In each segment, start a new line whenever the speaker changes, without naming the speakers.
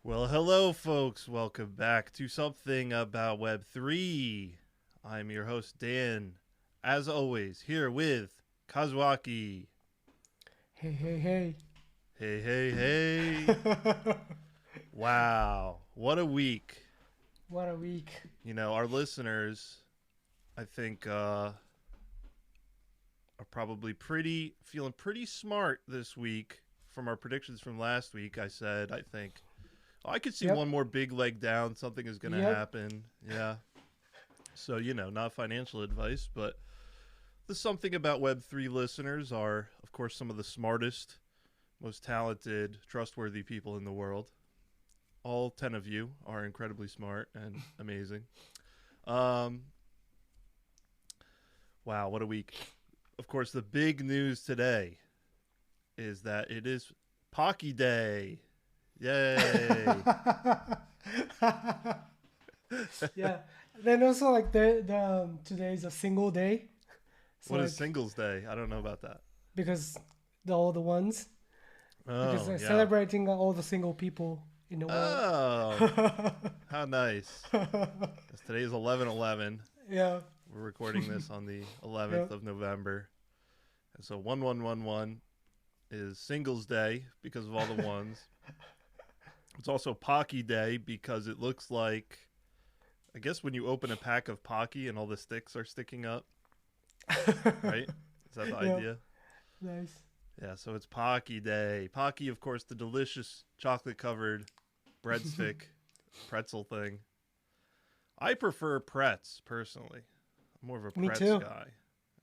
Well, hello, folks. Welcome back to Something About Web3. I'm your host, Dan. As always, here with Kazuaki.
Hey, hey, hey.
Hey, hey, hey. Wow. What a week.
What a week.
Our listeners, I think, are probably feeling pretty smart this week from our predictions from last week. I said, I think, I could see
Yep,
one more big leg down. Something is going to
yep.
happen. Yeah. So, not financial advice, but the Something About Web3 listeners are, of course, some of the smartest, most talented, trustworthy people in the world. All 10 of you are incredibly smart and amazing. Um, wow, what a week. Of course, the big news today is that it is Pocky Day. Yay.
Yeah. Then also like today is a single day. So
What is
like
Singles Day? I don't know about that.
because all the ones because
Oh,
they're
yeah.
celebrating all the single people in the world.
Oh, how nice. Yes, today is 11/11.
Yeah.
We're recording this on the
Yeah.
11th of November. And so 1111 is Singles Day because of all the ones. It's also Pocky Day because it looks like, I guess, when you open a pack of Pocky and all the sticks are sticking up, right? Is that the
Yeah.
idea?
Nice.
Yeah, so it's Pocky Day. Pocky, of course, the delicious chocolate covered breadstick pretzel thing. I prefer Pretz personally. I'm more of a
Me
Pretz
too.
guy.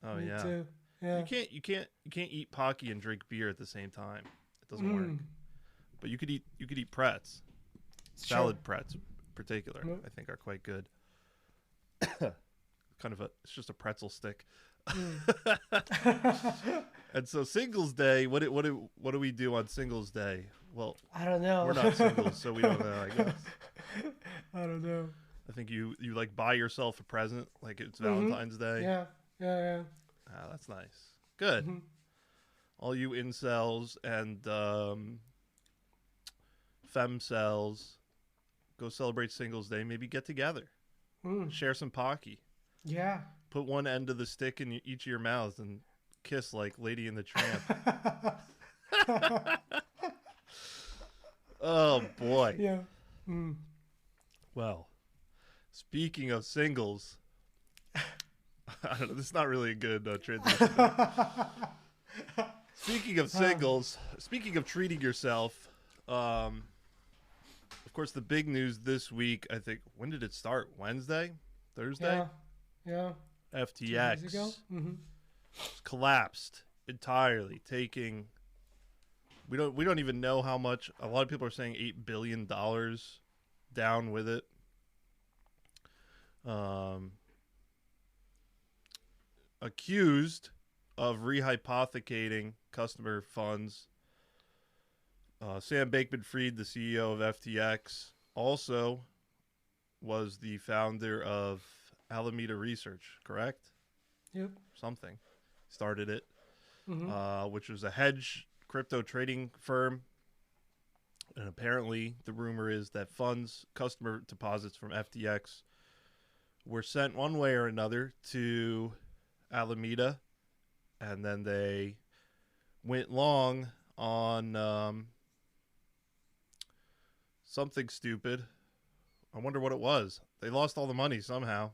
Oh
Me
yeah.
too.
You
Yeah.
can't you can't you can't eat Pocky and drink beer at the same time. It doesn't
Mm.
work. But you could eat Pretz.
It's true.
Salad Pretz in particular,
Mm.
I think are quite good. It's just a pretzel stick.
Mm.
And so Singles Day, what do we do on Singles Day? Well,
I don't
we're
know.
not singles, so we don't know, I guess.
I don't know.
I think you like buy yourself a present like it's
Mm-hmm.
Valentine's Day.
Yeah. Yeah. Yeah.
Ah, that's nice. Good.
Mm-hmm.
All you incels and femcells, go celebrate Singles Day. Maybe get together,
Mm.
share some Pocky,
Yeah.
put one end of the stick in each of your mouths, and kiss like Lady and the Tramp. Oh boy.
Yeah. Mm.
Well, speaking of singles, I don't know. This is not really a good transition. But speaking of
Ah,
singles, speaking of treating yourself, of course, the big news this week, I think, when did it start? Wednesday? Thursday?
yeah. Yeah. 2 days ago.
FTX
Mm-hmm.
collapsed entirely, taking we don't even know how much. A lot of people are saying $8 billion down with it. Um, accused of rehypothecating customer funds. Sam Bankman-Fried, the CEO of FTX, also was the founder of Alameda Research, correct?
Yep.
Something. Started it,
Mm-hmm.
which was a hedge crypto trading firm. And apparently, the rumor is that funds, customer deposits from FTX, were sent one way or another to Alameda, and then they went long on something stupid. I wonder what it was. They lost all the money somehow,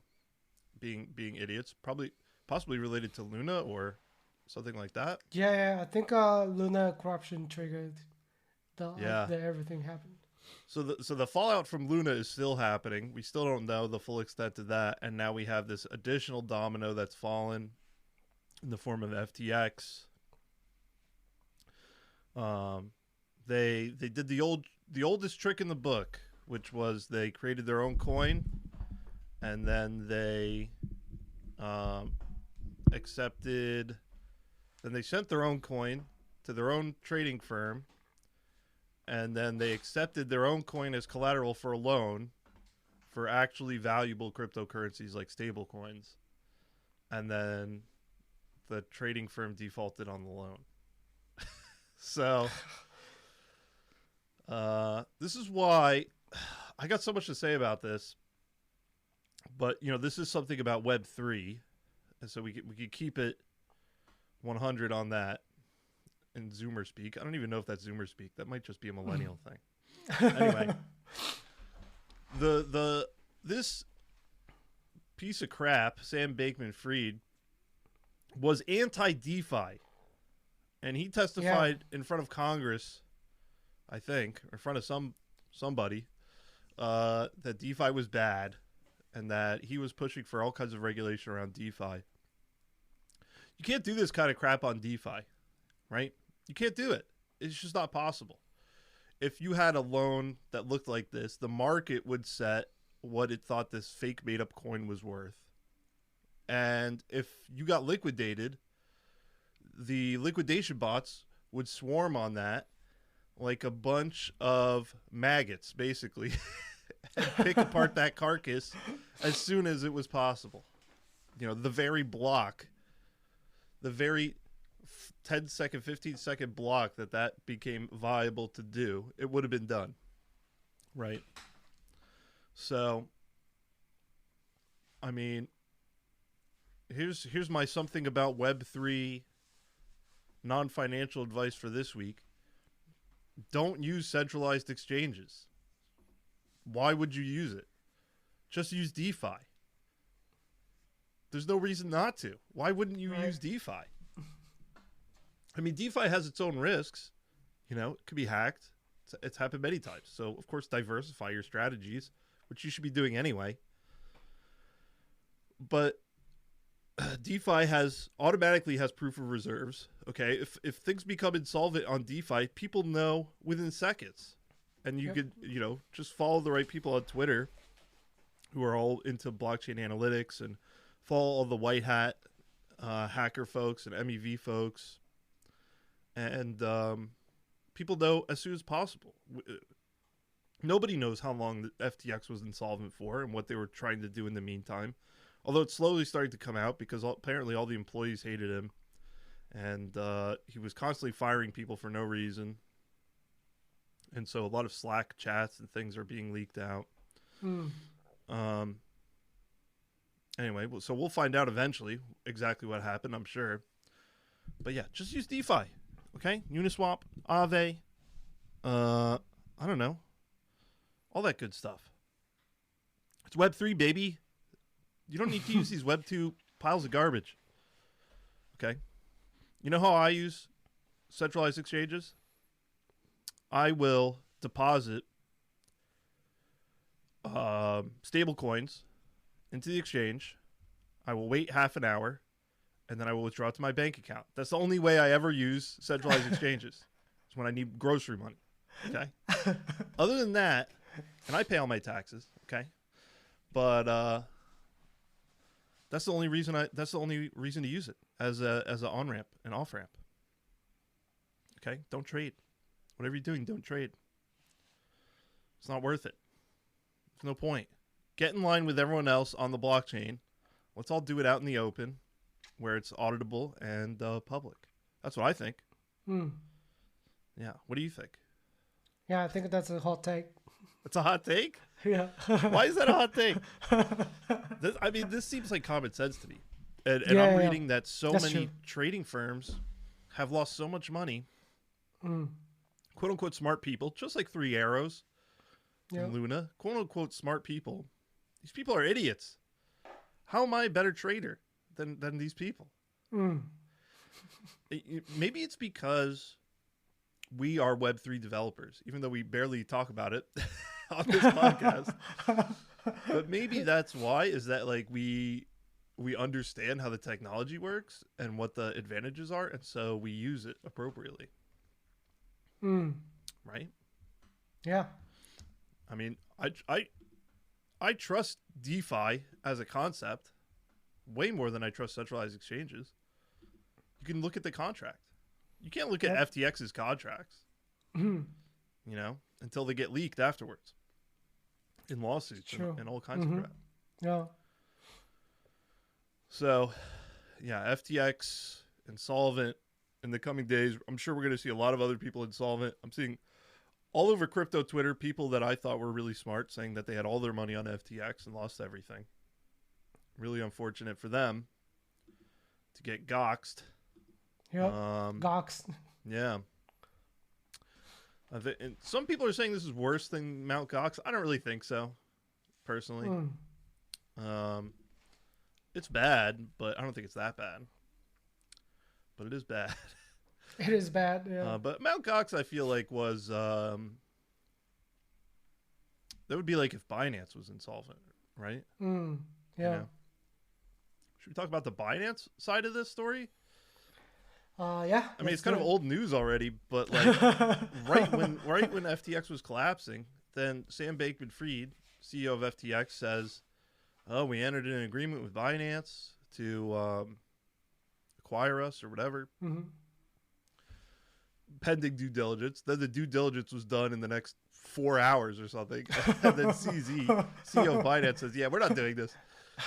being idiots. Probably, possibly related to Luna or something like that.
Yeah, yeah. I think Luna corruption triggered
Yeah.
the everything happened.
So the fallout from Luna is still happening. We still don't know the full extent of that, and now we have this additional domino that's fallen in the form of FTX. Um, they did the oldest trick in the book, which was they created their own coin, and then they um, accepted. Then they sent their own coin to their own trading firm, and then they accepted their own coin as collateral for a loan for actually valuable cryptocurrencies like stable coins, and then the trading firm defaulted on the loan. So this is why I got so much to say about this. But this is something about Web3, and so we could keep it 100 on that in Zoomer speak. I don't even know if that's Zoomer speak. That might just be a millennial thing. Anyway, this piece of crap, Sam Bankman-Fried, was anti-DeFi, and he testified in front of Congress, I think, or in front of somebody, that DeFi was bad, and that he was pushing for all kinds of regulation around DeFi. You can't do this kind of crap on DeFi, right? You can't do it. It's just not possible. If you had a loan that looked like this, the market would set what it thought this fake made-up coin was worth. And if you got liquidated, the liquidation bots would swarm on that like a bunch of maggots, basically, and pick apart that carcass as soon as it was possible. The very block, the very 10-second, 15-second block that became viable to do, it would have been done. Right? So, I mean, here's my something about Web3 non-financial advice for this week. Don't use centralized exchanges. Why would you use it? Just use DeFi. There's no reason not to. Why wouldn't you use DeFi? I mean, DeFi has its own risks. It could be hacked. It's happened many times. So, of course, diversify your strategies, which you should be doing anyway. But DeFi automatically has proof of reserves. Okay, if things become insolvent on DeFi, people know within seconds, and you could just follow the right people on Twitter, who are all into blockchain analytics, and follow all the white hat hacker folks and MEV folks, and people know as soon as possible. Nobody knows how long the FTX was insolvent for and what they were trying to do in the meantime. Although it's slowly starting to come out because apparently all the employees hated him. And he was constantly firing people for no reason. And so a lot of Slack chats and things are being leaked out. Anyway, so we'll find out eventually exactly what happened, I'm sure. But yeah, just use DeFi. Okay? Uniswap, Aave, I don't know. All that good stuff. It's Web3, baby. You don't need to use these Web 2 piles of garbage. Okay? You know how I use centralized exchanges? I will deposit stable coins into the exchange. I will wait half an hour, and then I will withdraw it to my bank account. That's the only way I ever use centralized exchanges. It's when I need grocery money. Okay? Other than that, and I pay all my taxes, okay? But that's the only reason to use it as an on-ramp and off-ramp. Okay? Don't trade. Whatever you're doing, don't trade. It's not worth it. There's no point. Get in line with everyone else on the blockchain. Let's all do it out in the open where it's auditable and public. That's what I think. Yeah. What do you think?
Yeah, I think that's a hot take.
It's a hot take?
Yeah.
Why is that a hot take? This seems like common sense to me. And I'm reading that that's many true. Trading firms have lost so much money. Quote unquote smart people, just like Three Arrows and Luna, quote unquote smart people. These people are idiots. How am I a better trader than these people? Maybe it's because we are Web3 developers, even though we barely talk about it on this podcast. But maybe that's why, is that like we understand how the technology works and what the advantages are, and so we use it appropriately. Right?
Yeah.
I mean, I trust DeFi as a concept way more than I trust centralized exchanges. You can look at the contract. You can't look at FTX's contracts, until they get leaked afterwards in lawsuits and all kinds of crap.
Yeah.
So, yeah, FTX insolvent in the coming days. I'm sure we're going to see a lot of other people insolvent. I'm seeing all over crypto Twitter, people that I thought were really smart saying that they had all their money on FTX and lost everything. Really unfortunate for them to get goxed.
Yep. Gox.
Yeah. And some people are saying this is worse than Mount Gox. I don't really think so, personally. It's bad, but I don't think it's that bad. But it is bad.
It is bad, yeah.
But Mount Gox, I feel like, was... that would be like if Binance was insolvent, right?
Yeah.
You know? Should we talk about the Binance side of this story?
Yeah.
I mean, it's kind of old news already, but like right when FTX was collapsing, then Sam Bankman-Fried, CEO of FTX, says, "Oh, we entered an agreement with Binance to acquire us or whatever, pending due diligence." Then the due diligence was done in the next 4 hours or something, and then CZ, CEO of Binance, says, "Yeah, we're not doing this.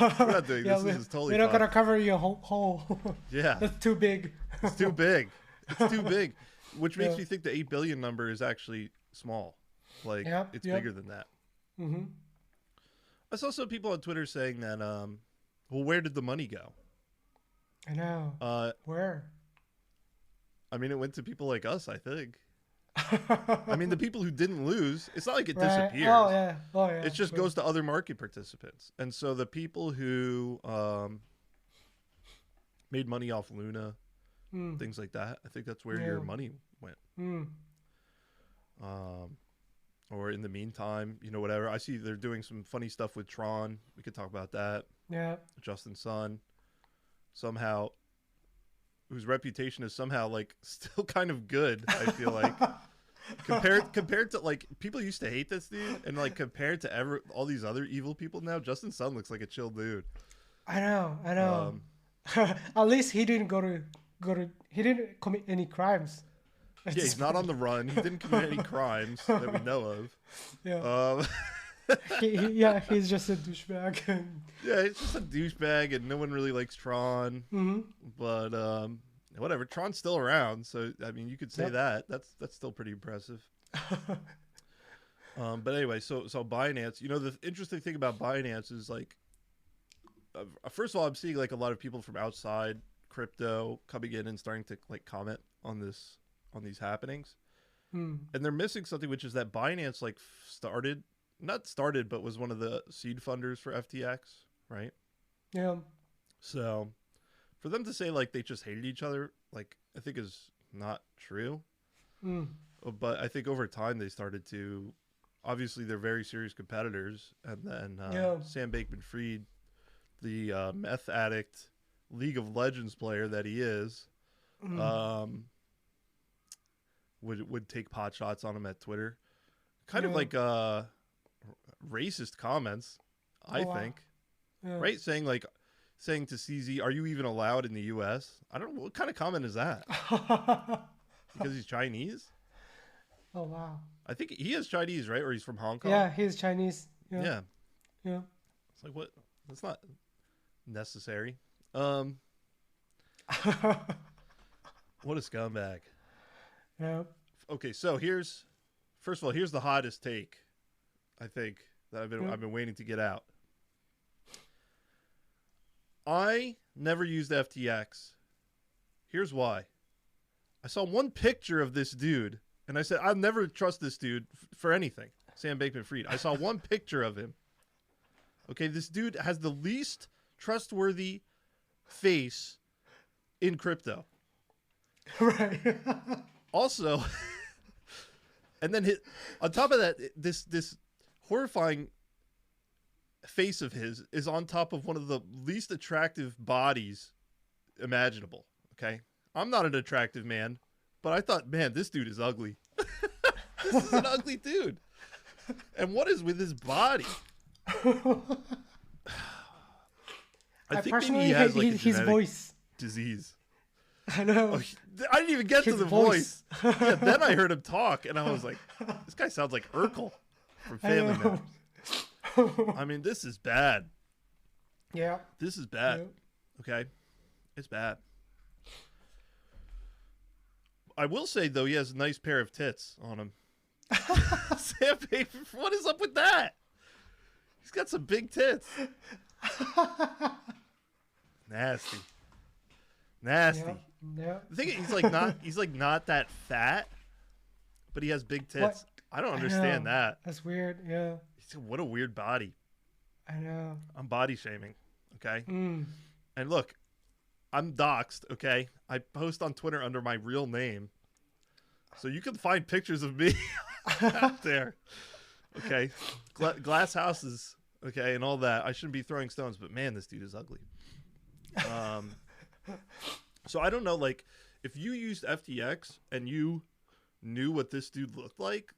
We're not doing this. This is totally.
We're not gonna cover your whole.
Yeah,
that's too big.
It's too big. It's too big, which makes me think the 8 billion number is actually small. Like it's bigger than that. I saw some people on Twitter saying that, well, where did the money go?
I know. Where?
I mean, it went to people like us, I think. I mean, the people who didn't lose, it's not like it disappears.
Oh yeah.
It just goes to other market participants. And so the people who made money off Luna, things like that, I think that's where your money went. Or in the meantime, you know, whatever. I see they're doing some funny stuff with Tron. We could talk about that.
Yeah.
Justin Sun, somehow, whose reputation is somehow like still kind of good. I feel like compared to like people used to hate this dude, and like compared to all these other evil people now, Justin Sun looks like a chill dude.
I know. At least he didn't he didn't commit any crimes.
Yeah, he's not on the run. He didn't commit any crimes that we know of.
Yeah. He's just a douchebag.
Yeah, he's just a douchebag, and no one really likes Tron. But whatever, Tron's still around, so I mean, you could say that. That's still pretty impressive. But anyway, so Binance. You know, the interesting thing about Binance is like, first of all, I'm seeing like a lot of people from outside crypto coming in and starting to like comment on these happenings, and they're missing something, which is that Binance like but was one of the seed funders for FTX, right?
Yeah.
So for them to say like they just hated each other, like I think is not true. But I think over time they started to, obviously they're very serious competitors, and then Sam Bankman-Fried, the meth addict, League of Legends player that he is, would take pot shots on him at Twitter, kind of like racist comments, I think, right? Saying to CZ, "Are you even allowed in the U.S.?" I don't know, what kind of comment is that? Because he's Chinese.
Oh wow!
I think he is Chinese, right? Or he's from Hong Kong.
Yeah, he's Chinese.
Yeah. It's like, what? That's not necessary. What a scumbag.
Yeah.
Okay, so first of all, here's the hottest take, I think, that I've been waiting to get out. I never used FTX. Here's why. I saw one picture of this dude, and I said, I'll never trust this dude for anything. Sam Bankman-Fried. I saw one picture of him. Okay, this dude has the least trustworthy face in crypto.
Right.
Also, and then on top of that, this horrifying face of his is on top of one of the least attractive bodies imaginable. Okay, I'm not an attractive man, but I thought, man, this dude is ugly. This is an ugly dude. And what is with his body? I think maybe he has like his voice disease.
I know.
I didn't even get to the voice. Yeah, then I heard him talk, and I was like, this guy sounds like Urkel from Family Matters. I mean, this is bad.
Yeah.
This is bad. Yeah. Okay? It's bad. I will say, though, he has a nice pair of tits on him. Sam Bankman, what is up with that? He's got some big tits. Nasty. Nasty.
Yeah. Yeah.
The thing is, he's like not that fat, but he has big tits.
What?
I don't understand that.
That's weird. Yeah.
What a weird body.
I know.
I'm body shaming. Okay.
Mm.
And look, I'm doxxed. Okay. I post on Twitter under my real name, so you can find pictures of me out there. Okay. Glass houses. Okay, and all that. I shouldn't be throwing stones, but man, this dude is ugly. So I don't know, like, if you used FTX and you knew what this dude looked like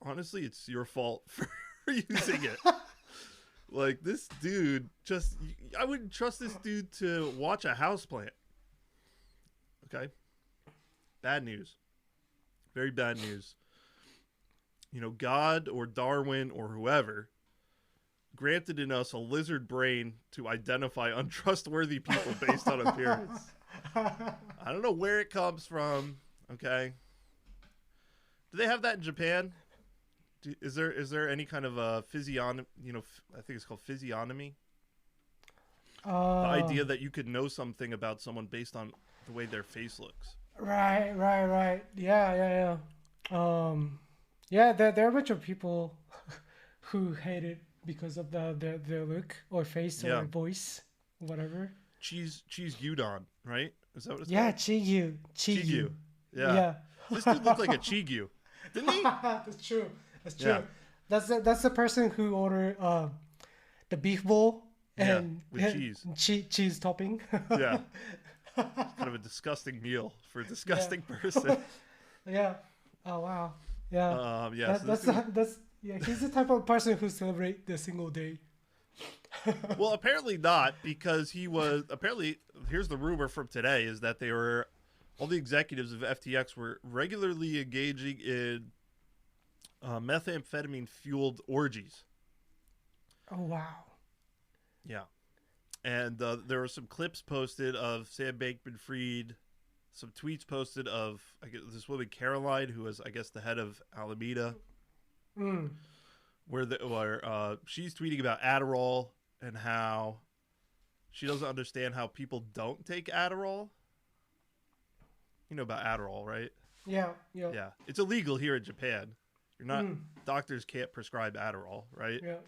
honestly, it's your fault for using it. Like, this dude I wouldn't trust this dude to watch a houseplant. Okay? Bad news. Very bad news. You know, God or Darwin or whoever granted in us a lizard brain to identify untrustworthy people based on appearance. I don't know where it comes from. Okay. Do they have that in Japan? Is there any kind of a physiognomy? You know, I think it's called physiognomy. The idea that you could know something about someone based on the way their face looks.
Right. Yeah. Yeah, there are a bunch of people who hate it because of their look or face or voice, whatever.
Cheese udon, right? Is that what it's
called? Yeah,
Chigyu.
Chigyu.
Yeah. This dude looked like a Chigyu, didn't he?
That's true. Yeah. That's the person who ordered the beef bowl and
with
cheese topping.
Yeah. Kind of a disgusting meal for a disgusting person.
Yeah. Oh wow. Yeah. That's he's the type of person who celebrates the single day.
Well, apparently not, because here's the rumor from today is that all the executives of FTX were regularly engaging in methamphetamine fueled orgies.
Oh wow.
Yeah. And there were some clips posted of Sam Bankman-Fried, some tweets posted of this woman Caroline, who was, I guess, the head of Alameda, where she's tweeting about Adderall and how she doesn't understand how people don't take Adderall. You know about Adderall, right?
Yeah.
It's illegal here in Japan. You're not doctors can't prescribe Adderall, right?
Yeah.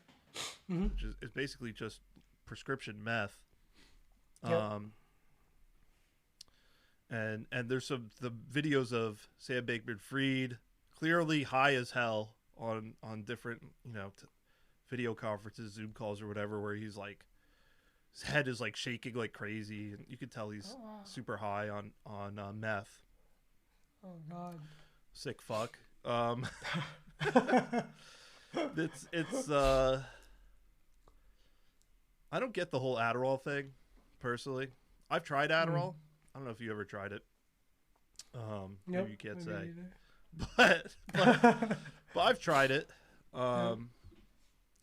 Which is basically just prescription meth.
Yep.
And there's the videos of Sam Bankman-Fried clearly high as hell on different video conferences, Zoom calls or whatever, where he's like his head is like shaking like crazy, and you can tell he's super high on meth.
Oh God.
Sick fuck. It's I don't get the whole Adderall thing, personally. I've tried Adderall. I don't know if you ever tried it. Maybe you can't say. But I've tried it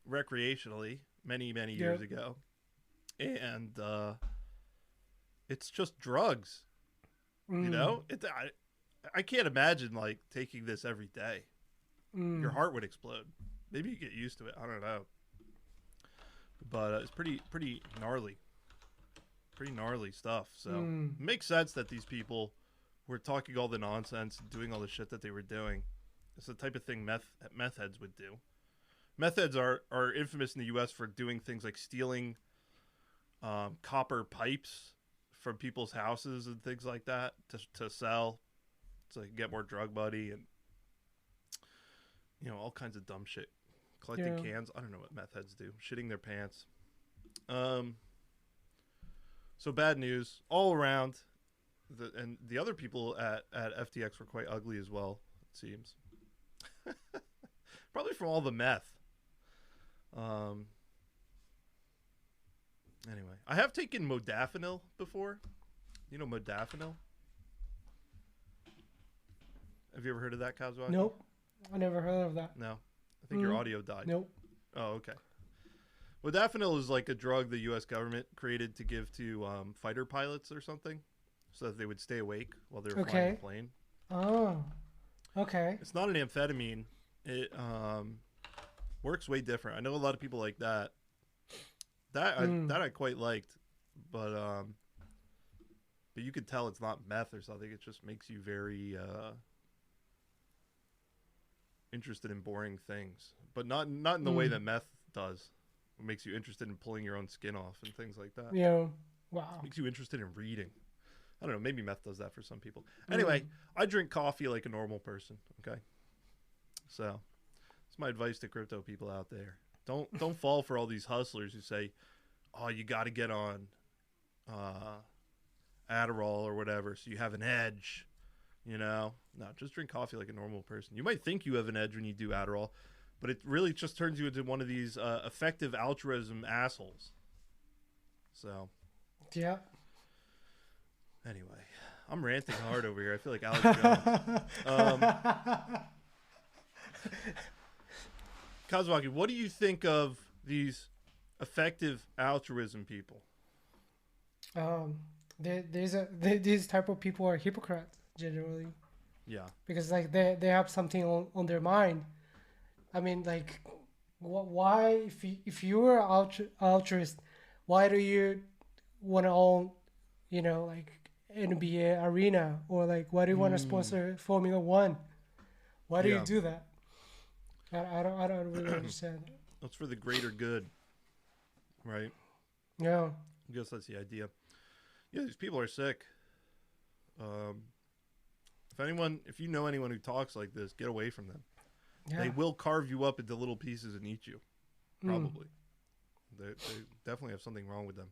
recreationally many years ago. And it's just drugs. You know? I can't imagine like taking this every day. Your heart would explode. Maybe you get used to it. I don't know. But it's pretty gnarly. Pretty gnarly stuff. So it makes sense that these people were talking all the nonsense, doing all the shit that they were doing. It's the type of thing meth heads would do. Meth heads are infamous in the U.S. for doing things like stealing copper pipes from people's houses and things like that to sell, so they can get more drug money and all kinds of dumb shit. Collecting cans. I don't know what meth heads do. Shitting their pants. So bad news all around. And the other people at FTX were quite ugly as well, it seems. Probably from all the meth. Anyway, I have taken modafinil before. You know modafinil? Have you ever heard of that, Kazwaki?
Nope. I never heard of that.
No. I think your audio died.
Nope.
Oh, okay. Modafinil is like a drug the U.S. government created to give to fighter pilots or something, so that they would stay awake while they were flying the plane.
Oh, okay.
It's not an amphetamine. it works way different. I know a lot of people like that. That I quite liked, but you could tell it's not meth or something. It just makes you very interested in boring things, but not in the way that meth does. It makes you interested in pulling your own skin off and things like that.
Yeah. Wow.
It makes you interested in reading. I don't know. Maybe meth does that for some people. Anyway, I drink coffee like a normal person. Okay, so that's my advice to crypto people out there. Don't fall for all these hustlers who say, "Oh, you got to get on Adderall or whatever, so you have an edge." You know, no, just drink coffee like a normal person. You might think you have an edge when you do Adderall, but it really just turns you into one of these effective altruism assholes. So,
yeah.
Anyway, I'm ranting hard over here. I feel like Alex Jones. Kazwaki, what do you think of these effective altruism people?
These type of people are hypocrites generally.
Yeah.
Because like they have something on their mind. I mean, like, why if you were altruist, why do you want to own, like NBA arena, or like why do you want to sponsor Formula One? Why do you do that? I don't really understand.
That's for the greater good, right?
Yeah.
I guess that's the idea. Yeah, these people are sick. If you know anyone who talks like this, get away from them. Yeah. They will carve you up into little pieces and eat you. Probably. They definitely have something wrong with them.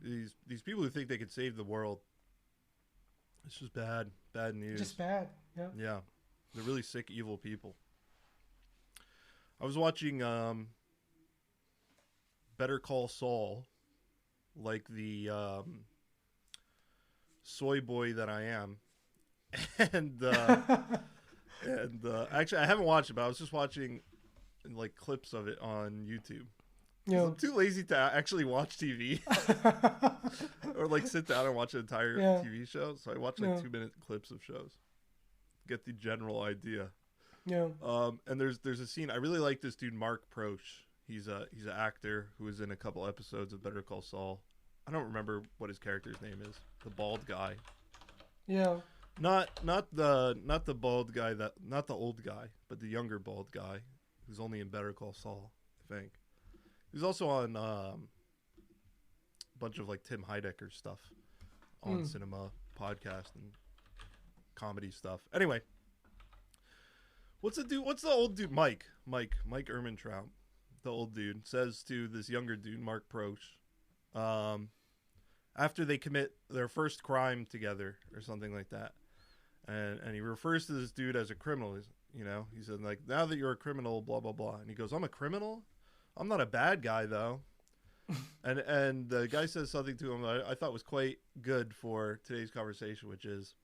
These people who think they could save the world, it's just bad news.
Just bad. Yeah.
Yeah. They're really sick, evil people. I was watching Better Call Saul, like the soy boy that I am. And actually, I haven't watched it, but I was just watching like clips of it on YouTube. Yeah. I'm too lazy to actually watch TV or like sit down and watch an entire TV show. So I watch like 2-minute clips of shows, get the general idea.
Yeah.
And there's a scene I really like. This dude Mark Proch. He's an actor who was in a couple episodes of Better Call Saul. I don't remember what his character's name is. The bald guy.
Yeah.
Not the bald guy, not the old guy, but the younger bald guy who's only in Better Call Saul, I think. He's also on a bunch of like Tim Heidecker stuff on cinema, podcast, and comedy stuff. Anyway, what's the old dude? Mike Ehrmantraut, the old dude, says to this younger dude, Mark Proch, after they commit their first crime together or something like that. And he refers to this dude as a criminal. He said, like, now that you're a criminal, blah, blah, blah. And he goes, I'm a criminal? I'm not a bad guy, though. and the guy says something to him that I thought was quite good for today's conversation, which is,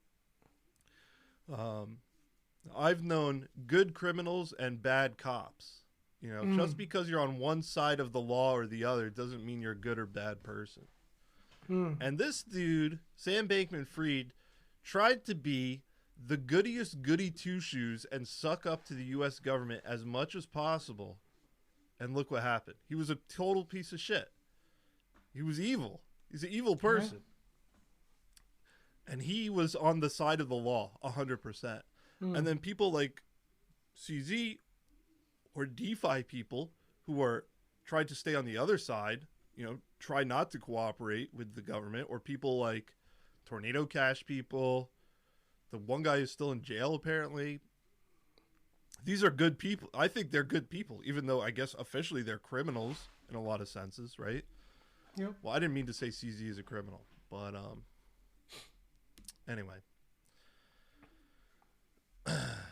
I've known good criminals and bad cops. Just because you're on one side of the law or the other doesn't mean you're a good or bad person. And this dude, Sam Bankman-Fried, tried to be the goodiest goody two-shoes and suck up to the U.S. government as much as possible. And look what happened. He was a total piece of shit. He was evil. He's an evil person. And he was on the side of the law, 100%. And then people like CZ or DeFi people who are tried to stay on the other side, try not to cooperate with the government, or people like Tornado Cash people. The one guy is still in jail, apparently. These are good people. I think they're good people, even though I guess officially they're criminals in a lot of senses, right?
Yep.
Well, I didn't mean to say CZ is a criminal, but anyway.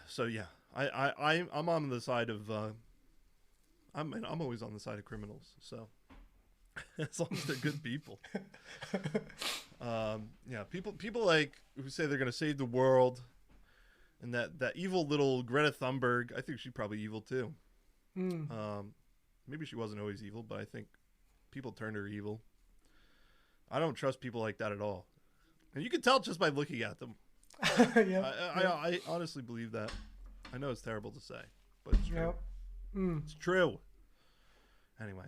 So yeah, I'm on the side of I'm always on the side of criminals. So as long as they're good people. Yeah, people like who say they're gonna save the world, and that evil little Greta Thunberg. I think she's probably evil too. Maybe she wasn't always evil, but I think people turned her evil. I don't trust people like that at all, and you can tell just by looking at them. I honestly believe that. I know it's terrible to say. but it's true.
Yep. Mm.
It's true. Anyway,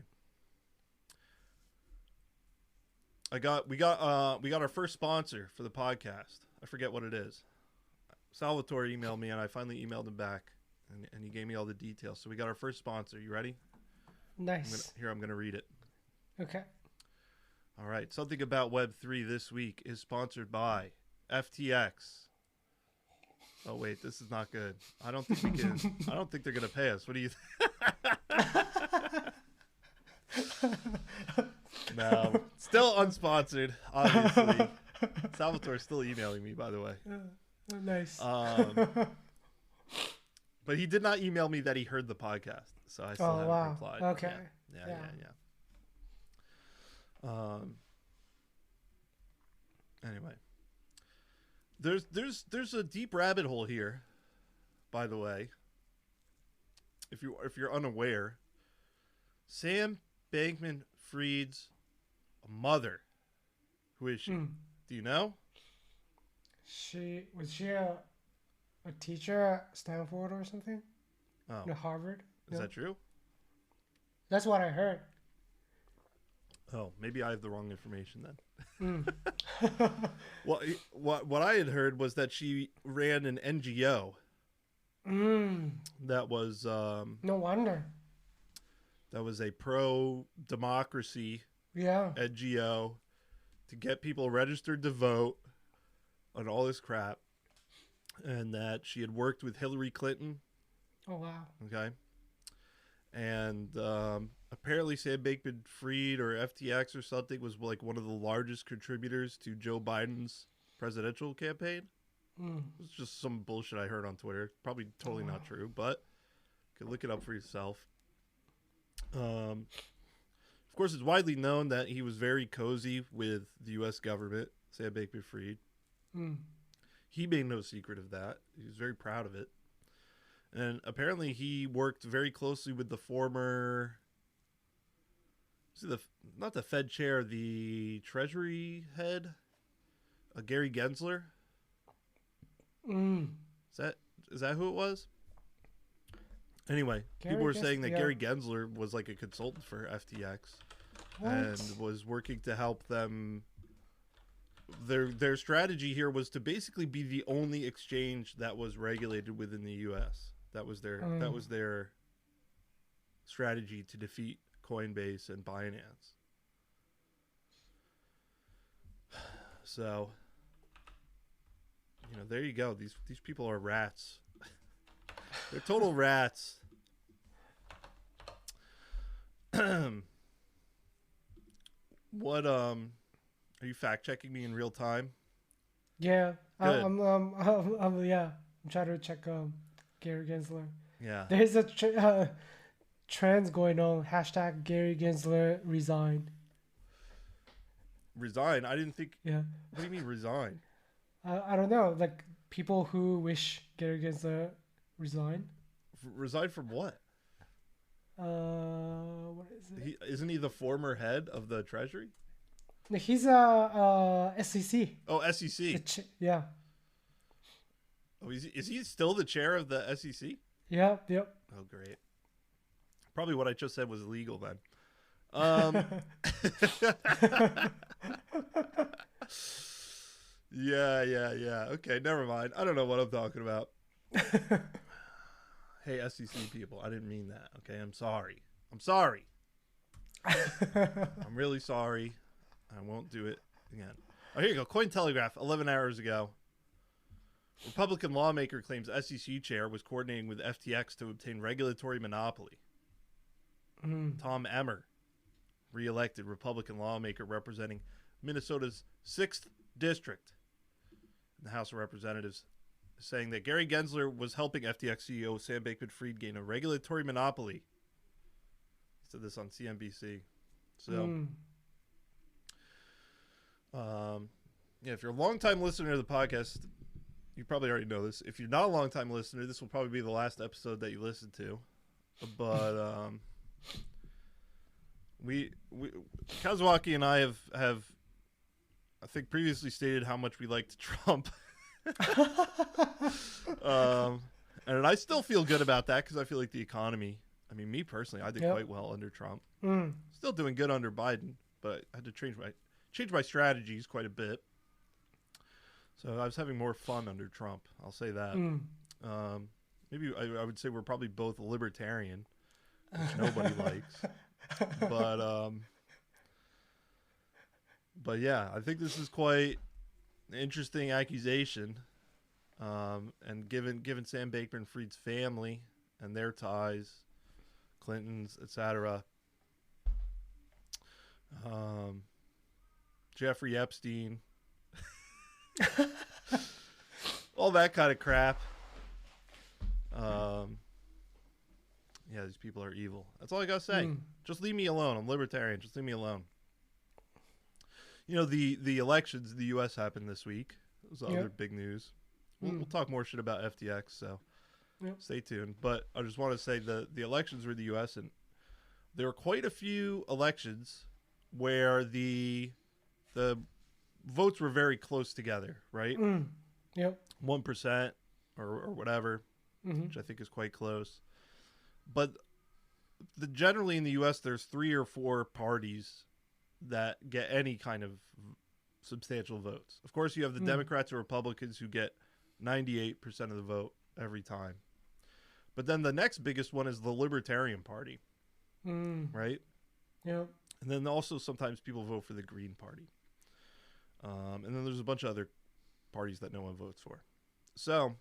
we got our first sponsor for the podcast. I forget what it is. Salvatore emailed me, and I finally emailed him back, and he gave me all the details. So we got our first sponsor. You ready?
Nice.
I'm going to read it.
Okay.
All right. Something About Web3 this week is sponsored by FTX. Oh, wait. This is not good. I don't think we can. I don't think they're going to pay us. What do you think? No. Still unsponsored, obviously. Salvatore's still emailing me, by the way.
Nice.
But he did not email me that he heard the podcast, so I still haven't replied.
Okay.
Yeah. Anyway, there's a deep rabbit hole here, by the way. If you're unaware, Sam Bankman-Fried's mother, who is she? Do you know?
Was she a teacher at Stanford or something?
Oh,
at Harvard?
Is that true?
That's what I heard.
Oh, maybe I have the wrong information then.
Mm.
What I had heard was that she ran an NGO. That was
no wonder.
That was a pro-democracy NGO to get people registered to vote on all this crap, and that she had worked with Hillary Clinton.
Oh, wow.
Okay. And apparently Sam Bankman-Fried or FTX or something was like one of the largest contributors to Joe Biden's presidential campaign. It's just some bullshit I heard on Twitter. Probably totally not true, but you can look it up for yourself. Of course, it's widely known that he was very cozy with the U.S. government, Sam Bankman-Fried. He made no secret of that. He was very proud of it. And apparently he worked very closely with the former, not the Fed chair, the Treasury head, Gary Gensler. Is that who it was? Anyway, people were saying that Gary Gensler was like a consultant for FTX and was working to help them. Their strategy here was to basically be the only exchange that was regulated within the U.S. That was their strategy to defeat Coinbase and Binance. So, there you go. These people are rats. They're total rats. What are you fact checking me in real time?
Yeah. I'm trying to check Gary Gensler.
Yeah.
There's a trends going on. # Gary Gensler resign.
Resign? I didn't think.
Yeah.
What do you mean resign?
I don't know. Like people who wish Gary Gensler resign.
Resign from what?
What is it?
Isn't he the former head of the Treasury?
No, he's a SEC.
Oh, SEC.
Yeah.
Oh, is he still the chair of the SEC?
Yep.
Oh, great. Probably what I just said was illegal then. Yeah. Okay, never mind. I don't know what I'm talking about. Hey, SEC people, I didn't mean that. Okay, I'm sorry. I'm really sorry. I won't do it again. Oh, here you go. Cointelegraph, 11 hours ago. Republican lawmaker claims SEC chair was coordinating with FTX to obtain regulatory monopoly. Tom Emmer, re-elected Republican lawmaker representing Minnesota's 6th district in the House of Representatives, saying that Gary Gensler was helping FTX CEO Sam Bankman-Fried gain a regulatory monopoly. He said this on CNBC. So, if you're a long-time listener to the podcast, you probably already know this. If you're not a long-time listener, this will probably be the last episode that you listen to. But we Kazuaki and I have I think previously stated how much we liked Trump. And And I still feel good about that because I feel like the economy. I mean, me personally, I did quite well under Trump. Still doing good under Biden, but I had to change my strategies quite a bit. So I was having more fun under Trump. I'll say that. Maybe I would say we're probably both libertarian, which nobody likes. But yeah, I think this is quite an interesting accusation. And given Sam Bankman-Fried's family and their ties, Clintons, etc., Jeffrey Epstein, all that kind of crap. Yeah, these people are evil. That's all I gotta say. Just leave me alone. I'm libertarian. Just leave me alone. You know, the elections in the U.S. happened this week. It was other big news. We'll talk more shit about FTX, so stay tuned. But I just want to say the elections were in the U.S., and there were quite a few elections where the votes were very close together, right? 1% or whatever, which I think is quite close. But generally in the U.S., there's 3 or 4 parties that get any kind of substantial votes. Of course, you have the Democrats or Republicans who get 98% of the vote every time. But then the next biggest one is the Libertarian Party, right?
Yeah.
And then also sometimes people vote for the Green Party. And then there's a bunch of other parties that no one votes for. So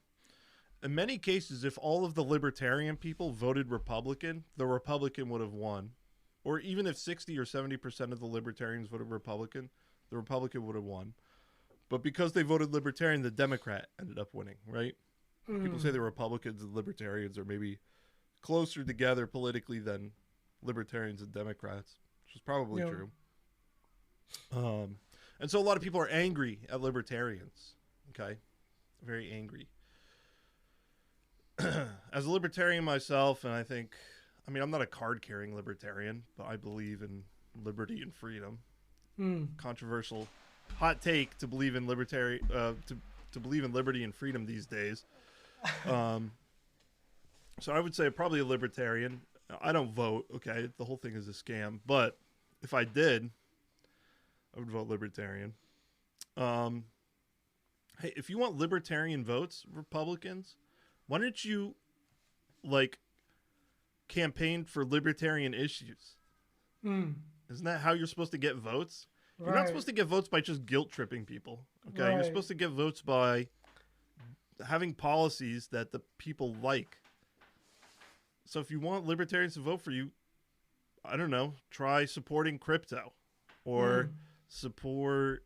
in many cases, if all of the Libertarian people voted Republican, the Republican would have won. Or even if 60 or 70% of the Libertarians voted Republican, the Republican would have won. But because they voted Libertarian, the Democrat ended up winning, right? People say the Republicans and Libertarians are maybe closer together politically than Libertarians and Democrats, which is probably true. And so a lot of people are angry at Libertarians, okay? Very angry. As a Libertarian myself, and I mean, I'm not a card-carrying Libertarian, but I believe in liberty and freedom. Controversial hot take to believe in to believe in liberty and freedom these days. So I would say probably a Libertarian. I don't vote, okay? The whole thing is a scam. But if I did, I would vote Libertarian. Hey, if you want Libertarian votes, Republicans, why don't you, campaign for Libertarian issues? Isn't that how you're supposed to get votes? Right. You're not supposed to get votes by just guilt-tripping people, okay? Right. You're supposed to get votes by having policies that the people like. So if you want Libertarians to vote for you, I don't know, try supporting crypto or support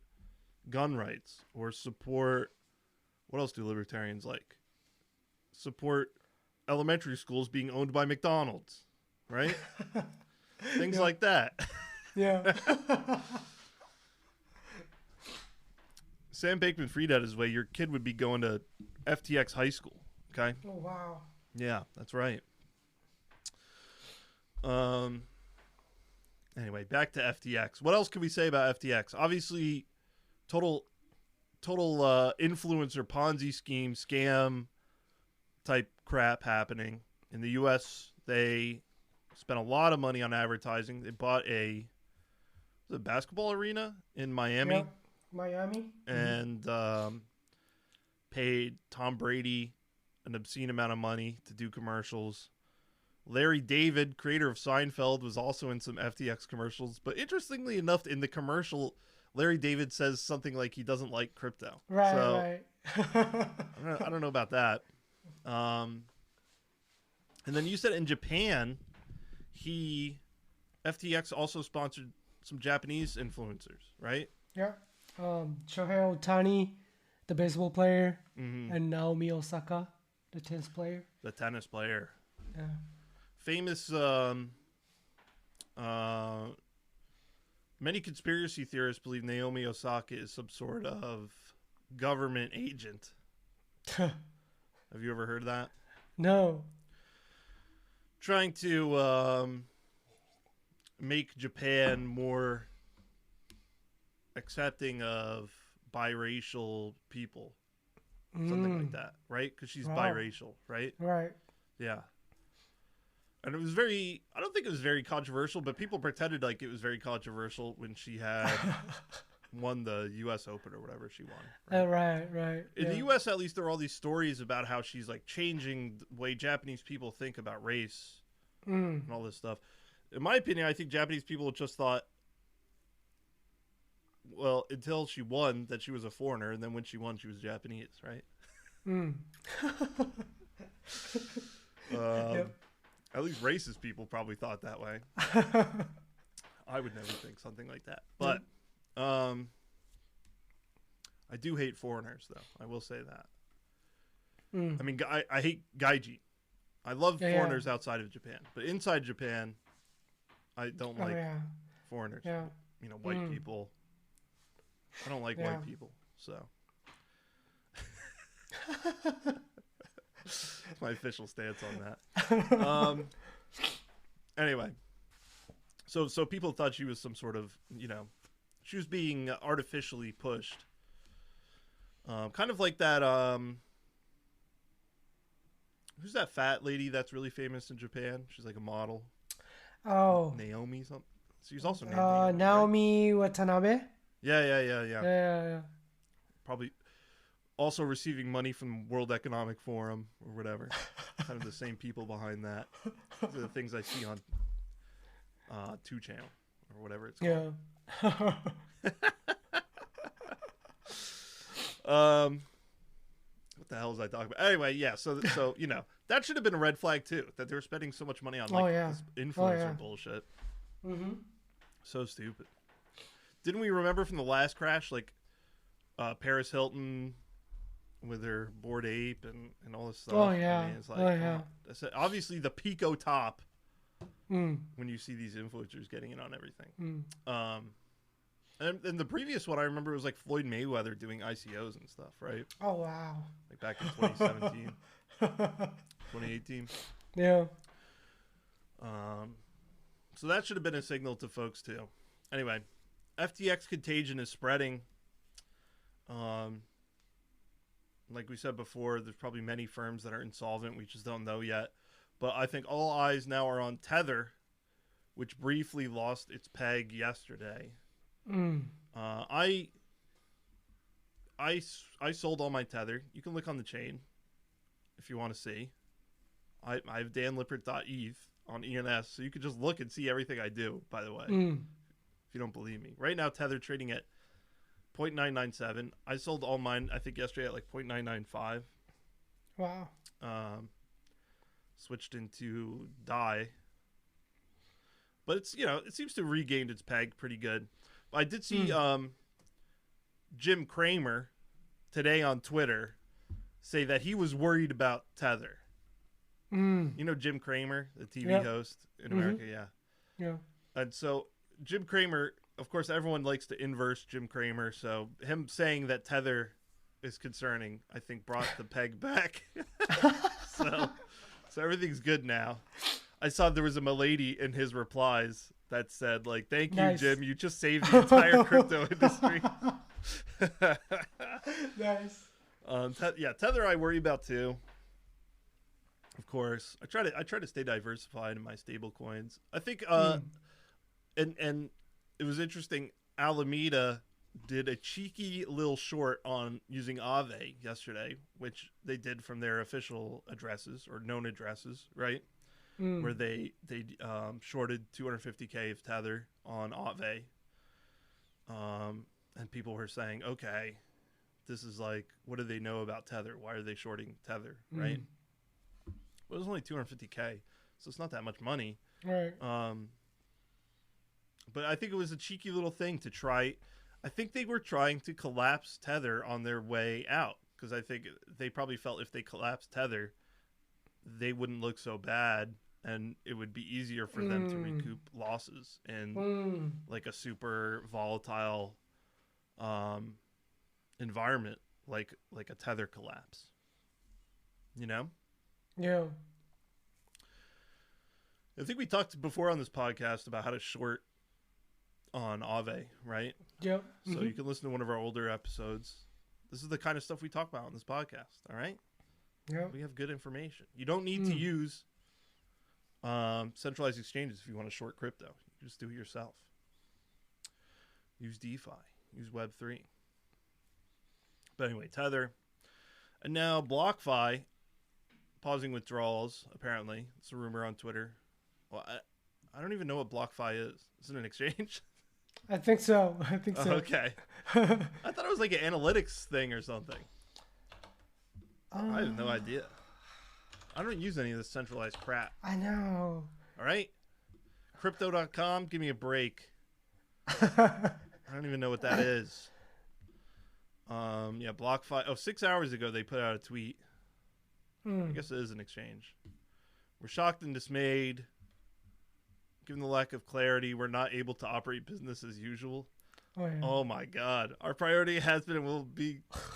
gun rights or support, what else do Libertarians like? Support elementary schools being owned by McDonald's, right? Things like that.
Yeah.
Sam Bankman-Fried had his way, your kid would be going to FTX high school, okay?
Oh, wow.
Yeah, that's right. Anyway, back to FTX. What else can we say about FTX? Obviously, total influencer Ponzi scheme, scam type crap happening. In the U.S., they spent a lot of money on advertising. They bought a basketball arena in Miami.
Yep. Miami.
And paid Tom Brady an obscene amount of money to do commercials. Larry David, creator of Seinfeld, was also in some FTX commercials. But interestingly enough, in the commercial, Larry David says something like he doesn't like crypto.
Right.
I don't know about that. And then you said in Japan, FTX also sponsored some Japanese influencers, right?
Yeah. Shohei Ohtani, the baseball player, and Naomi Osaka, the tennis player.
The tennis player.
Yeah.
Famous, many conspiracy theorists believe Naomi Osaka is some sort of government agent. Have you ever heard of that?
No.
Trying to make Japan more accepting of biracial people. something like that, right? Because she's biracial, right?
Right.
Yeah. And it was I don't think it was very controversial, but people pretended like it was very controversial when she had won the U.S. Open or whatever she won.
Right.
In the U.S., at least, there are all these stories about how she's like changing the way Japanese people think about race and all this stuff. In my opinion, I think Japanese people just thought, well, until she won, that she was a foreigner, and then when she won, she was Japanese, right?
Yep.
At least racist people probably thought that way. I would never think something like that. But I do hate foreigners, though. I will say that. I mean, I hate gaijin. I love foreigners outside of Japan. But inside Japan, I don't like foreigners.
Yeah.
You know, white people. I don't like white people, so. That's my official stance on that. Anyway, so people thought she was some sort of, you know, she was being artificially pushed. Kind of like that, who's that fat lady that's really famous in Japan? She's like a model.
Oh.
Naomi something. She's also named
Naomi, right? Watanabe?
Yeah. Probably also receiving money from World Economic Forum or whatever. Kind of the same people behind that. Those are the things I see on 2 Channel or whatever it's called. What the hell was I talking about? Anyway, yeah. So you know, that should have been a red flag too. That they were spending so much money on this influencer bullshit. So stupid. Didn't we remember from the last crash, like Paris Hilton with her Bored Ape and all this stuff?
I mean,
it's like, obviously the Pico top when you see these influencers getting in on everything. And the previous one I remember was like Floyd Mayweather doing ICOs and stuff, right?
Oh, wow.
Like back in 2017, 2018.
Yeah.
So that should have been a signal to folks too. Anyway, FTX contagion is spreading. Like we said before, there's probably many firms that are insolvent. We just don't know yet. But I think all eyes now are on Tether, which briefly lost its peg yesterday. I sold all my Tether. You can look on the chain if you want to see. I have danlippert.eth on ENS, so you can just look and see everything I do, by the way, if you don't believe me. Right now, Tether trading at 0.997. I sold all mine, I think, yesterday at like 0.995.
Wow.
Switched into DAI. But it's, you know, it seems to have regained its peg pretty good. I did see Jim Cramer today on Twitter say that he was worried about Tether. You know Jim Cramer, the TV host in America? Yeah. And so Jim Cramer, of course, everyone likes to inverse Jim Cramer. So him saying that Tether is concerning, I think, brought the peg back. So everything's good now. I saw there was a milady in his replies that said, like, thank you, Jim. You just saved the entire crypto industry.
Nice.
Tether I worry about too. Of course. I try to stay diversified in my stable coins. I think and it was interesting, Alameda did a cheeky little short on using Aave yesterday, which they did from their official addresses or known addresses, right? Where they shorted 250K of Tether on Aave. And people were saying, okay, this is like, what do they know about Tether? Why are they shorting Tether, right? Well, it was only 250K, so it's not that much money.
Right.
But I think it was a cheeky little thing to try. I think they were trying to collapse Tether on their way out, because I think they probably felt if they collapsed Tether, they wouldn't look so bad, and it would be easier for them to recoup losses in like a super volatile environment, like a Tether collapse. You know?
Yeah.
I think we talked before on this podcast about how to short on Aave, right?
Yep.
So you can listen to one of our older episodes This is the kind of stuff we talk about on this podcast. All right.
Yeah.
We have good information. You don't need to use centralized exchanges if you want to short crypto. You just do it yourself. Use DeFi. Use Web3. But anyway, Tether. And now BlockFi pausing withdrawals, apparently. It's a rumor on Twitter. Well, I don't even know what BlockFi is. Is it an exchange?
I think so.
Okay. I thought it was like an analytics thing or something. I have no idea. I don't use any of this centralized crap.
I know.
All right? Crypto.com, give me a break. I don't even know what that is. Yeah, BlockFi. Oh, 6 hours ago they put out a tweet. I guess it is an exchange. We're shocked and dismayed. Given the lack of clarity, we're not able to operate business as usual.
Oh, yeah.
Oh my God. Our priority has been and will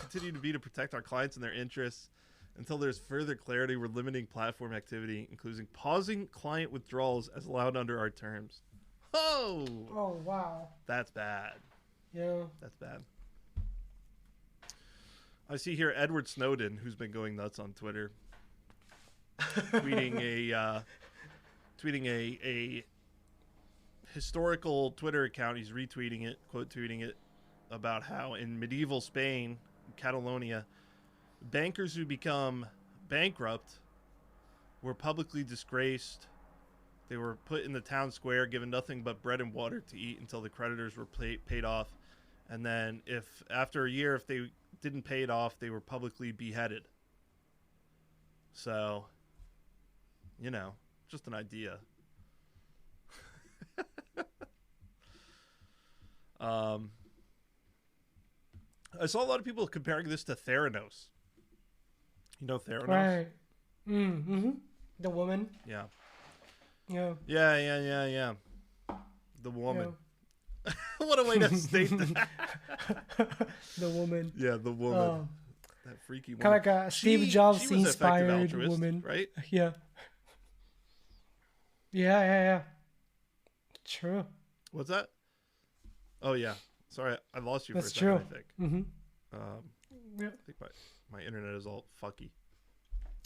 continue to be to protect our clients and their interests. Until there's further clarity, we're limiting platform activity, including pausing client withdrawals as allowed under our terms. Oh!
Oh, wow.
That's bad.
Yeah.
That's bad. I see here Edward Snowden, who's been going nuts on Twitter, tweeting a historical Twitter account. He's retweeting it, quote tweeting it, about how in medieval Spain, Catalonia, bankers who become bankrupt were publicly disgraced. They were put in the town square, given nothing but bread and water to eat until the creditors were paid off. And then if after a year, if they didn't pay it off, they were publicly beheaded. So, you know, just an idea. I saw a lot of people comparing this to Theranos. You know Theranos?
Right. Mm-hmm. The woman.
Yeah.
Yeah.
Yeah. The woman. Yeah. What a way to state that.
The woman.
Yeah, the woman. That freaky woman.
Kind of like a Steve Jobs inspired woman.
Right?
Yeah. Yeah. True.
What's that? Oh, yeah. Sorry, I lost you
That's
for a second,
true.
I think.
Mm-hmm. Yeah.
I think my internet is all fucky.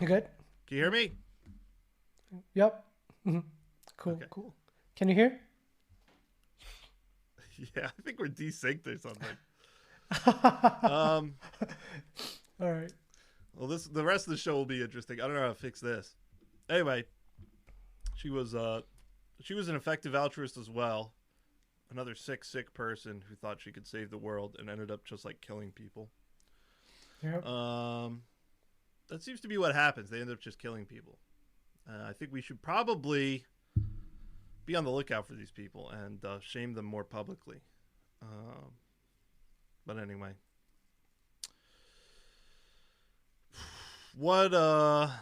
You good?
Can you hear me?
Yep. Mm-hmm. Cool,
Okay.
Cool. Can you hear?
Yeah, I think we're desynced or something.
All right.
Well, the rest of the show will be interesting. I don't know how to fix this. Anyway, she was an effective altruist as well. Another sick person who thought she could save the world and ended up just like killing people.
Yep.
That seems to be what happens. They end up just killing people. I think we should probably be on the lookout for these people and shame them more publicly. But anyway, what I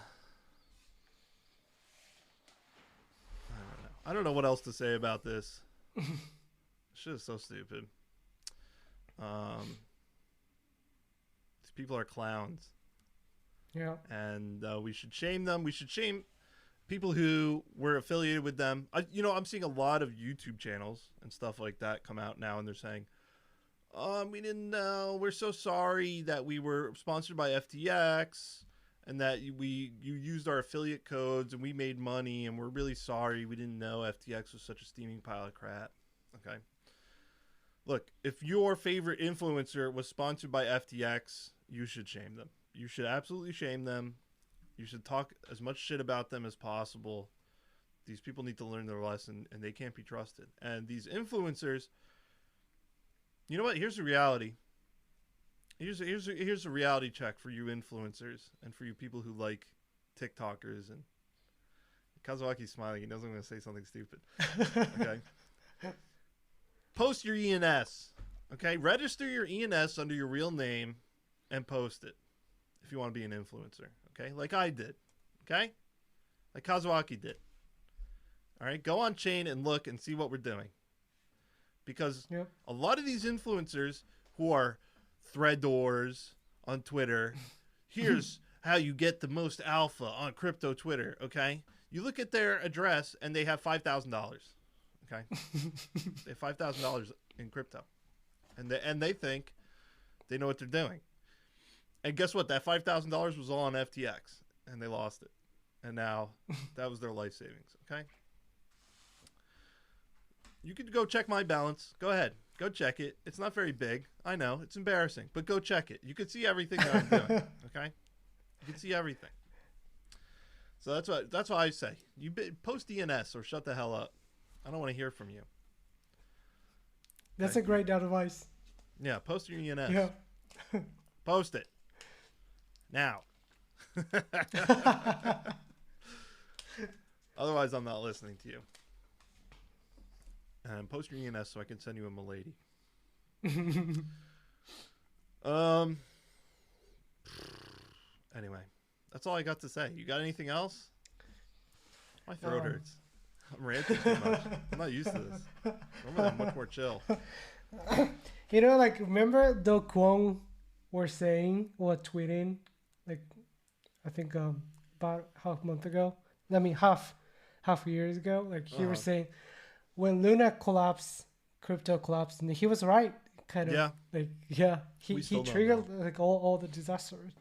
don't know what else to say about this. Shit is so stupid. These people are clowns.
Yeah.
And we should shame them. We should shame people who were affiliated with them. I'm seeing a lot of YouTube channels and stuff like that come out now, and they're saying, we didn't know. We're so sorry that we were sponsored by FTX and that you used our affiliate codes and we made money, and we're really sorry. We didn't know FTX was such a steaming pile of crap. Okay. Look, if your favorite influencer was sponsored by FTX, you should shame them. You should absolutely shame them. You should talk as much shit about them as possible. These people need to learn their lesson, and they can't be trusted. And these influencers, you know what? Here's the reality. Here's a reality check for you influencers and for you people who like TikTokers. And Kazuaki's smiling. He knows I'm going to say something stupid. Okay. Post your ENS. Okay. Register your ENS under your real name and post it if you want to be an influencer. Okay. Like I did. Okay. Like Kazuaki did. All right. Go on chain and look and see what we're doing. Because a lot of these influencers who are threadors on Twitter, here's how you get the most alpha on crypto Twitter. Okay. You look at their address and they have $5,000. Okay. They have $5,000 in crypto. And they think they know what they're doing. And guess what? That $5,000 was all on FTX, and they lost it. And now that was their life savings. Okay. You could go check my balance. Go ahead. Go check it. It's not very big. I know. It's embarrassing. But go check it. You can see everything that I'm doing. Okay? You can see everything. So that's what I say. You post DNS or shut the hell up. I don't want to hear from you.
That's a great advice.
Yeah, post your DNS.
Yeah.
Post it. Now. Otherwise, I'm not listening to you. And post your ENS so I can send you a milady. Anyway, that's all I got to say. You got anything else? My throat hurts. I'm ranting too much. I'm not used to this. I'm much more chill.
You know, like, remember Do Kwon were saying or tweeting, like, I think about half a month ago. I mean, half years ago. Like, he was saying, when Luna collapsed, crypto collapsed, and he was right. Kind of. Yeah. Like, yeah, he triggered like all the disasters.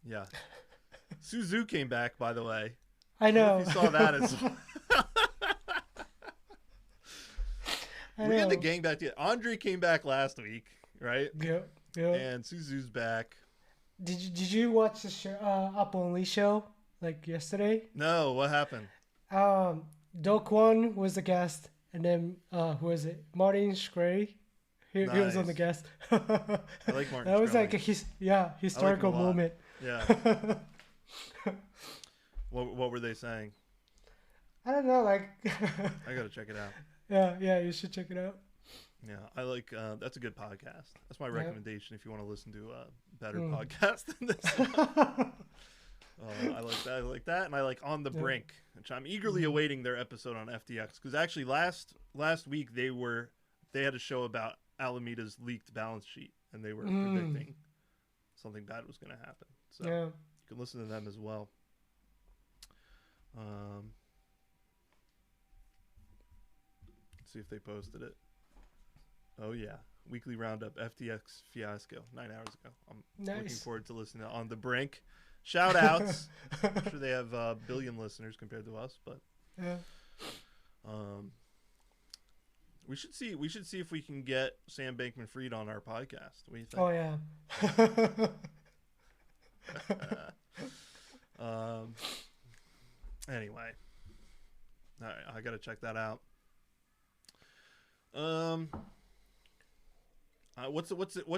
Yeah. Suzu came back, by the way.
I know.
If you saw that as well. We had the gang back together. Andre came back last week, right?
Yeah.
And Suzu's back.
Did you watch the show, Up Only show like yesterday?
No, what happened?
Do Kwon was the guest, and then who was it? Martin Shkreli. He was on the guest.
I like Martin.
That was like a historical moment.
Yeah. What were they saying?
I don't know. Like,
I gotta check it out.
Yeah, you should check it out.
Yeah, I like that's a good podcast. That's my recommendation if you want to listen to a better podcast than this one. I like that, and I like On the Brink, which I'm eagerly awaiting their episode on FTX, because actually last week they had a show about Alameda's leaked balance sheet, and they were predicting something bad was going to happen. So you can listen to them as well. Let's see if they posted it. Oh yeah, weekly roundup FTX fiasco 9 hours ago. I'm looking forward to listening to On the Brink. Shout outs. I'm sure they have a billion listeners compared to us, but we should see if we can get Sam Bankman-Fried on our podcast. What do you think?
Oh yeah.
Anyway, all right, I gotta check that out. What's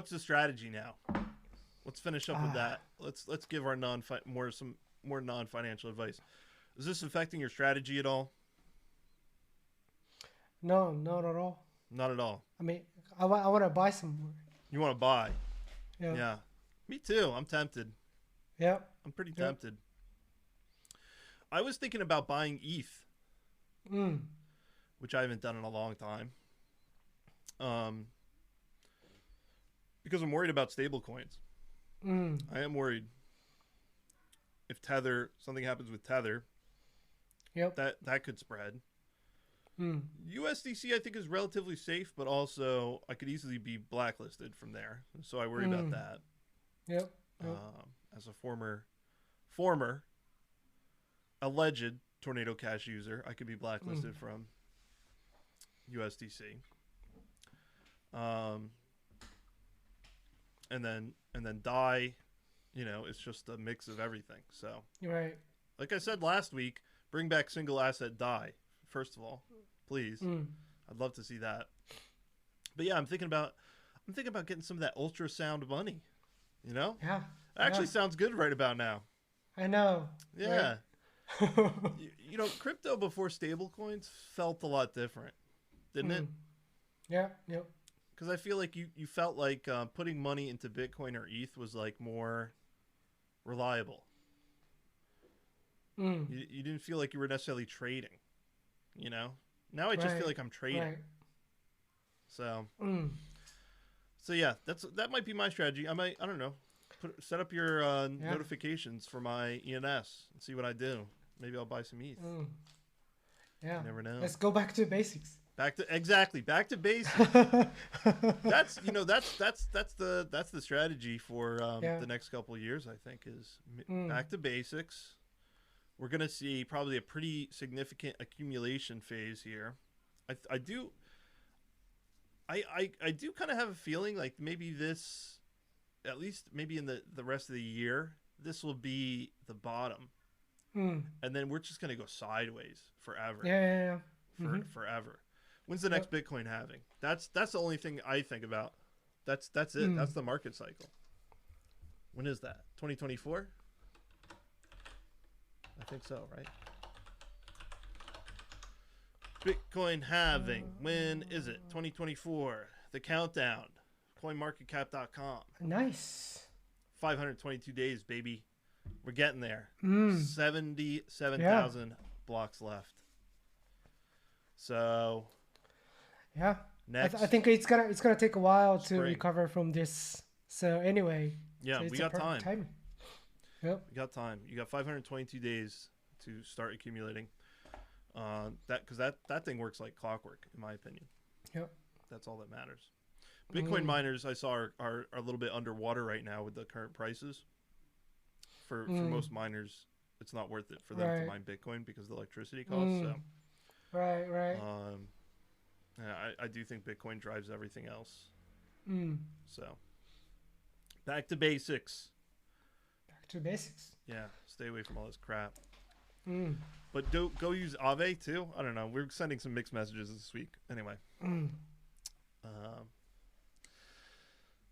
the strategy now? Let's finish up with that. Let's give our some more non-financial advice. Is this affecting your strategy at all?
No, not at all.
Not at all.
I mean, I want to buy some more.
You want to buy?
Yeah.
Me too. I'm tempted.
Yeah.
I'm pretty tempted. I was thinking about buying ETH, which I haven't done in a long time. Because I'm worried about stable coins. I am worried if something happens with Tether. That could spread. USDC I think is relatively safe, but also I could easily be blacklisted from there, so I worry about that.
Yep.
As a former alleged Tornado Cash user, I could be blacklisted from USDC. And then DAI, it's just a mix of everything. So,
right.
Like I said last week, bring back single asset DAI. First of all, please. I'd love to see that. But yeah, I'm thinking about getting some of that ultrasound money. Yeah. It actually sounds good right about now.
I know.
Yeah. Right? Crypto before stablecoins felt a lot different, didn't it?
Yeah. Yep.
Because I feel like you felt like putting money into Bitcoin or ETH was like more reliable. You didn't feel like you were necessarily trading. Now I just feel like I'm trading. Right. So yeah, that might be my strategy. I don't know, set up your notifications for my ENS and see what I do. Maybe I'll buy some ETH.
Yeah.
You never know.
Let's go back to basics.
Back to basics. That's the strategy for
Yeah.
the next couple of years. I think is back to basics. We're gonna see probably a pretty significant accumulation phase here. I do kind of have a feeling like maybe this, at least maybe in the rest of the year, this will be the bottom, and then we're just gonna go sideways forever.
Yeah.
Forever. When's the next Bitcoin halving? That's the only thing I think about. That's it. That's the market cycle. When is that? 2024? I think so, right? Bitcoin halving. When is it? 2024. The countdown. CoinMarketCap.com.
Nice.
522 days, baby. We're getting there. 77,000 blocks left. So
yeah,
next,
I think it's gonna take a while to recover from this. So anyway,
yeah,
so
we got time.
Yep,
we got time. You got 522 days to start accumulating. Because that thing works like clockwork, in my opinion.
Yep,
that's all that matters. Bitcoin miners I saw are a little bit underwater right now with the current prices. For most miners, it's not worth it for them to mine Bitcoin because of the electricity costs. So.
Right.
Yeah, I do think Bitcoin drives everything else. So, back to basics. Yeah, stay away from all this crap. But go use Aave too. I don't know. We're sending some mixed messages this week. Anyway.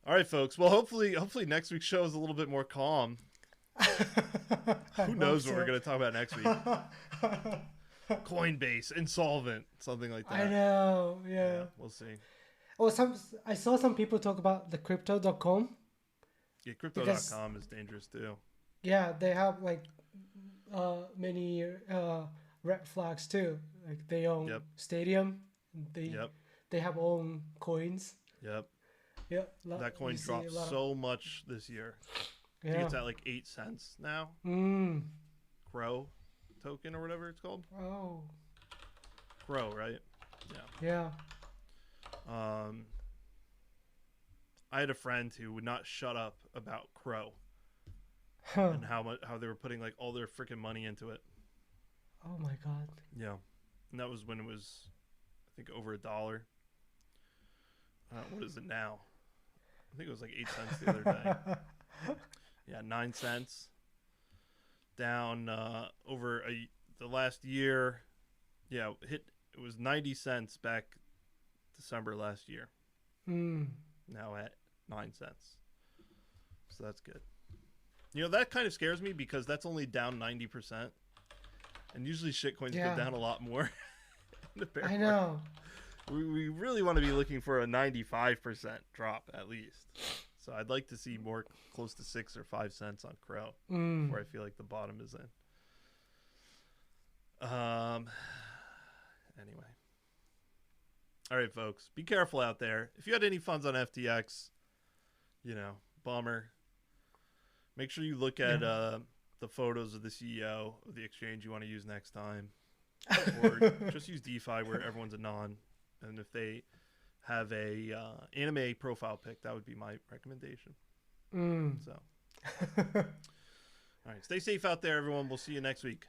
All right, folks. Well, hopefully next week's show is a little bit more calm. Who knows what we're going to talk about next week? Coinbase, insolvent, something like that.
I know, yeah.
We'll see.
Oh, I saw some people talk about the crypto.com.
Yeah, crypto.com is dangerous too.
Yeah, they have like many red flags too. Like they own Stadium. They have own coins.
Yep.
Yep.
That coin dropped so much this year. I think it's at like 8 cents now. Crow token or whatever it's called.
Oh.
Crow, right?
Yeah.
I had a friend who would not shut up about Crow and how they were putting like all their freaking money into it.
Oh my god.
Yeah, and that was when it was, I think, over $1. What is it now? I think it was like 8 cents the other day. Yeah, 9 cents. Down over the last year. Yeah, it was 90 cents back December last year. Now at 9 cents. So that's good. You know, that kind of scares me because that's only down 90%. And usually shitcoins go down a lot more.
I know.
We really want to be looking for a 95% drop at least. So I'd like to see more close to 6 or 5 cents on Crow where I feel like the bottom is in. Anyway. All right, folks. Be careful out there. If you had any funds on FTX, bummer. Make sure you look at the photos of the CEO of the exchange you want to use next time. Or just use DeFi where everyone's a non. And if they have a anime profile pic, that would be my recommendation. So, all right, stay safe out there, everyone. We'll see you next week.